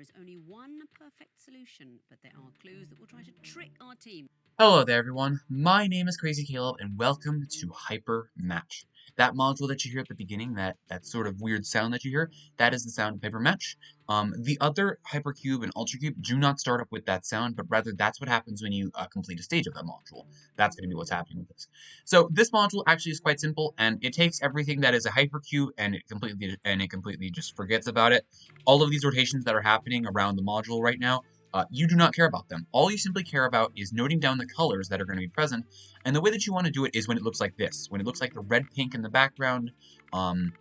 There is only one perfect solution, but there are clues that will try to trick our team. Hello there everyone, my name is Crazy Caleb and welcome to Hypermatch. That module that you hear at the beginning, that sort of weird sound that you hear, that is the sound of Hypermatch. The other Hypercube and Ultracube do not start up with that sound, but rather that's what happens when you complete a stage of that module. That's going to be what's happening with this. So this module actually is quite simple, and it takes everything that is a Hypercube and it completely just forgets about it. All of these rotations that are happening around the module right now, you do not care about them. All you simply care about is noting down the colors that are going to be present, and the way that you want to do it is when it looks like this, when it looks like the red-pink in the background, and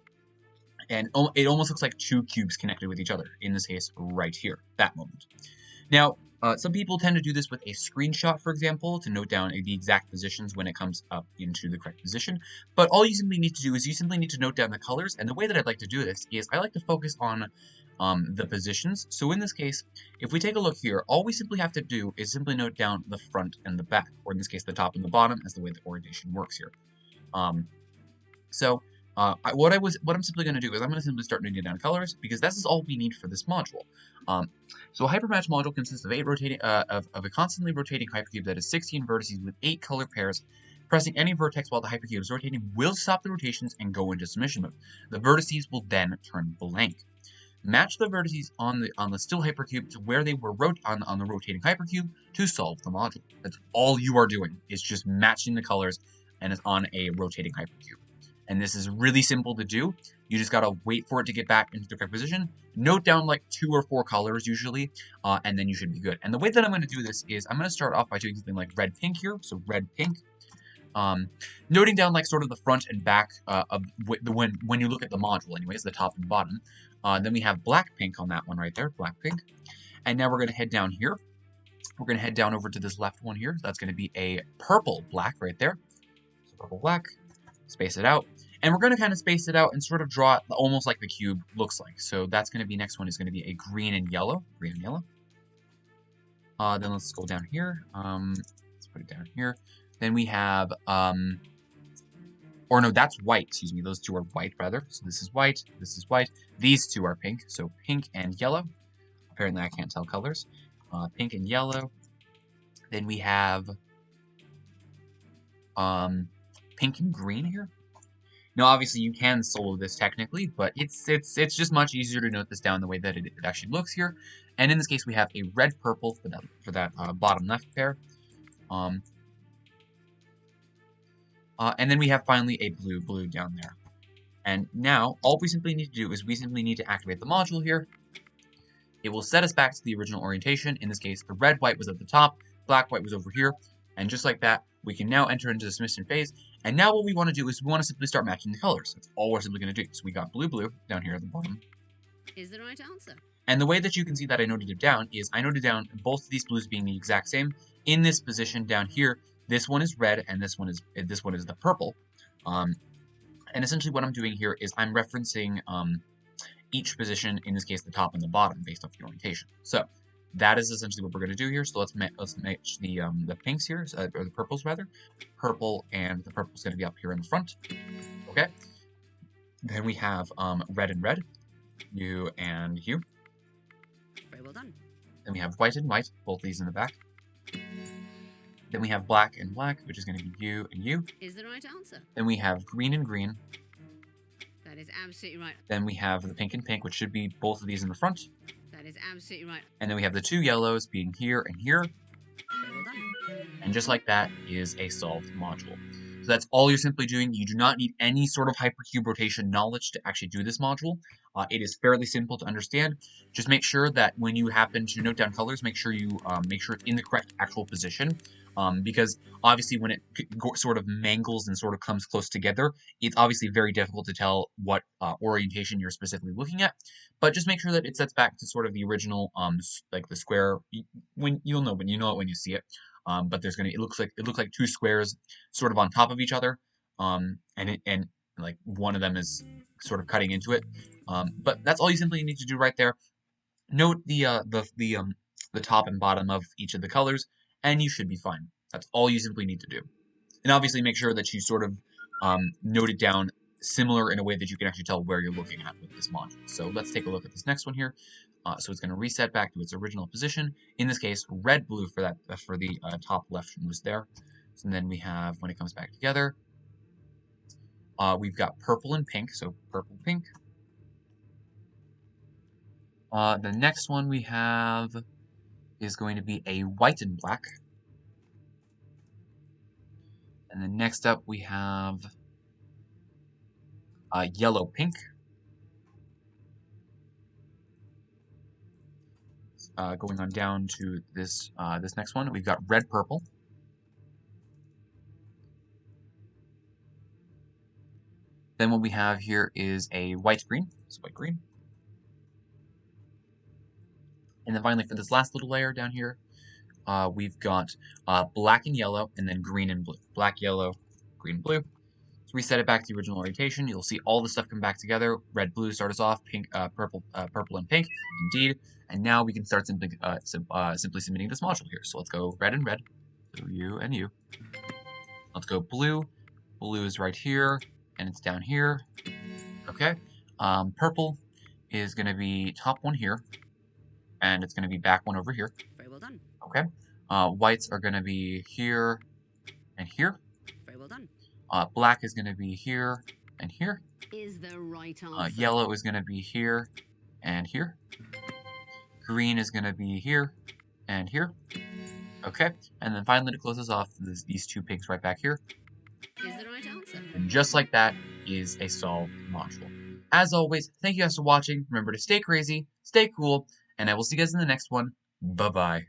it almost looks like two cubes connected with each other, in this case, right here, that moment. Now, some people tend to do this with a screenshot, for example, to note down the exact positions when it comes up into the correct position, but all you simply need to do is you simply need to note down the colors, and the way that I'd like to do this is I like to focus on the positions. So in this case, if we take a look here, all we simply have to do is simply note down the front and the back, or in this case, the top and the bottom, as the way the orientation works here. What I'm simply going to do is I'm going to simply start noting down colors, because this is all we need for this module. So a Hypermatch module consists of of a constantly rotating hypercube that has 16 vertices with 8 color pairs. Pressing any vertex while the hypercube is rotating will stop the rotations and go into submission mode. The vertices will then turn blank. Match the vertices on the still hypercube to where they were on the rotating hypercube to solve the module. That's all you are doing, is just matching the colors, and it's on a rotating hypercube. And this is really simple to do. You just gotta wait for it to get back into the correct position, note down like 2 or 4 colors usually, and then you should be good. And the way that I'm gonna do this is I'm gonna start off by doing something like red-pink here, so red-pink. Noting down like sort of the front and back of when you look at the module anyways, the top and bottom. Then we have black pink on that one right there, black pink. And now we're going to head down here. We're going to head down over to this left one here. That's going to be a purple black right there. So purple black, space it out. And we're going to kind of space it out and sort of draw it almost like the cube looks like. So that's going to be, next one is going to be a green and yellow, Then let's go down here. Let's put it down here. Then we have, or no, that's white, excuse me. Those two are white, rather. So this is white, this is white. These two are pink, so pink and yellow. Apparently I can't tell colors. Pink and yellow. Then we have pink and green here. Now, obviously, you can solo this technically, but it's just much easier to note this down the way that it actually looks here. And in this case, we have a red-purple for that bottom left pair. And then we have finally a blue down there. And now, all we simply need to do is we simply need to activate the module here. It will set us back to the original orientation. In this case, the red-white was at the top, black-white was over here. And just like that, we can now enter into the submission phase. And now what we want to do is we want to simply start matching the colors. That's all we're simply going to do. So we got blue down here at the bottom. Is the right answer. And the way that you can see that I noted it down is I noted down both of these blues being the exact same. In this position down here, this one is red and this one is the purple. And essentially what I'm doing here is I'm referencing each position, in this case the top and the bottom, based off the orientation. So that is essentially what we're going to do here. So let's match the pinks here, or the purples rather. Purple, and the purple's going to be up here in the front. Okay. Then we have red and red, you and you. Very well done. Then we have white and white, both these in the back. Then we have black and black, which is going to be you and you. Is the right answer. Then we have green and green. That is absolutely right. Then we have the pink and pink, which should be both of these in the front. That is absolutely right. And then we have the 2 yellows being here and here. Very well done. And just like that is a solved module. So that's all you're simply doing. You do not need any sort of hypercube rotation knowledge to actually do this module. It is fairly simple to understand. Just make sure that when you happen to note down colors, make sure you make sure it's in the correct actual position. Because obviously when it sort of mangles and sort of comes close together, it's obviously very difficult to tell what orientation you're specifically looking at. But just make sure that it sets back to sort of the original, like the square. You'll know when you see it. But it looks like 2 squares sort of on top of each other, and like one of them is sort of cutting into it. But that's all you simply need to do right there. Note the top and bottom of each of the colors, and you should be fine. That's all you simply need to do. And obviously make sure that you sort of note it down similar in a way that you can actually tell where you're looking at with this module. So let's take a look at this next one here. So it's going to reset back to its original position. In this case, red, blue for that for the top left was there. So then we have, when it comes back together, we've got purple and pink. So purple, pink. The next one we have is going to be a white and black. And then next up we have yellow, pink. Going on down to this this next one, we've got red, purple. Then what we have here is a white, green. So white, green. And then finally for this last little layer down here, we've got black and yellow, and then green and blue. Black, yellow, green, blue. So reset it back to the original orientation. You'll see all the stuff come back together. Red, blue start us off. Pink, purple, and pink. Indeed. And now we can start simply submitting this module here. So let's go red and red. So you and you. Let's go blue. Blue is right here, and it's down here. Okay. Purple is going to be top one here, and it's going to be back one over here. Very well done. Okay. Whites are going to be here and here. Very well done. Black is going to be here and here. Is the right answer. Yellow is going to be here and here. Green is going to be here and here. Okay. And then finally, to close us off, these two pinks right back here. Is the right answer. And just like that is a solved module. As always, thank you guys for watching. Remember to stay crazy, stay cool, and I will see you guys in the next one. Bye-bye.